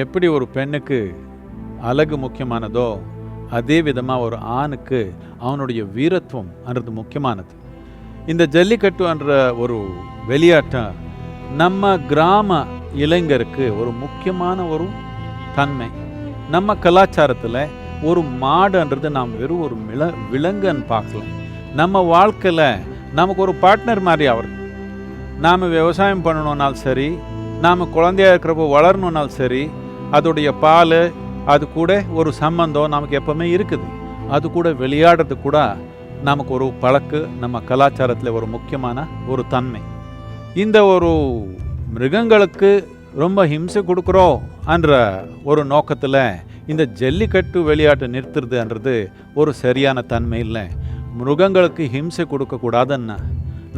எப்படி ஒரு பெண்ணுக்கு அழகு முக்கியமானதோ அதே விதமாக ஒரு ஆணுக்கு அவனுடைய வீரத்துவம் என்றது முக்கியமானது. இந்த ஜல்லிக்கட்டு என்ற ஒரு விளையாட்டை நம்ம கிராம இளைஞருக்கு ஒரு முக்கியமான ஒரு தன்மை. நம்ம கலாச்சாரத்தில் ஒரு மாடுன்றது நாம் வெறும் ஒரு விலங்குன்னு பார்க்கல. நம்ம வாழ்க்கையில் நமக்கு ஒரு பார்ட்னர் மாதிரி அவர். நாம் விவசாயம் பண்ணணுன்னாலும் சரி, நாம் குழந்தையாக இருக்கிறப்போ வளரணுன்னாலும் சரி, அதோடைய பால் அது கூட ஒரு சம்பந்தம் நமக்கு எப்பவுமே இருக்குது. அது கூட விளையாடுறது கூட நமக்கு ஒரு பழக்கு, நம்ம கலாச்சாரத்தில் ஒரு முக்கியமான ஒரு தன்மை. இந்த ஒரு மிருகங்களுக்கு ரொம்ப ஹிம்சை கொடுக்குறோம் என்ற ஒரு நோக்கத்தில் இந்த ஜல்லிக்கட்டு விளையாட்டு நிறுத்துறதுன்றது ஒரு சரியான தன்மை இல்லை. மிருகங்களுக்கு ஹிம்சை கொடுக்கக்கூடாதுன்னா,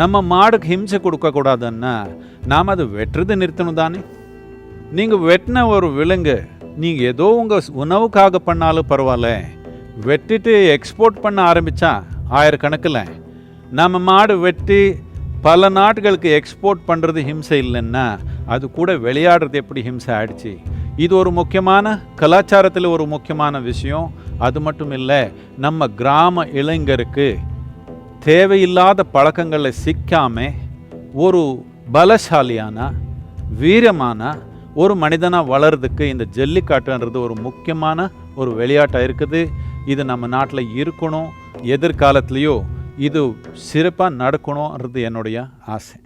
நம்ம மாடுக்கு ஹிம்சை கொடுக்கக்கூடாதுன்னா நாம் அது வெட்டுறது நிறுத்தணும் தானே. நீங்கள் வெட்டின ஒரு விலங்கு நீங்கள் ஏதோ உங்கள் உணவுக்காக பண்ணாலும் பரவாயில்ல, வெட்டிட்டு எக்ஸ்போர்ட் பண்ண ஆரம்பித்தா ஆயிரக்கணக்கில். நம்ம மாடு வெட்டி பல நாடுகளுக்கு எக்ஸ்போர்ட் பண்ணுறது ஹிம்சை இல்லைன்னா அது கூட விளையாடுறது எப்படி ஹிம்சை ஆயிடுச்சு. இது ஒரு முக்கியமான கலாச்சாரத்தில் ஒரு முக்கியமான விஷயம். அது மட்டும் இல்லை, நம்ம கிராம இளைஞருக்கு தேவையில்லாத பழக்கங்களில் சிக்காமல் ஒரு பலசாலியான வீரமான ஒரு மனிதனாக வளர்றதுக்கு இந்த ஜல்லிக்கட்டுன்றது ஒரு முக்கியமான ஒரு விளையாட்டாக இருக்குது. இது நம்ம நாட்டில் இருக்கணும், எதிர்காலத்துலேயோ இது சிறப்பாக நடக்கணுன்றது என்னுடைய ஆசை.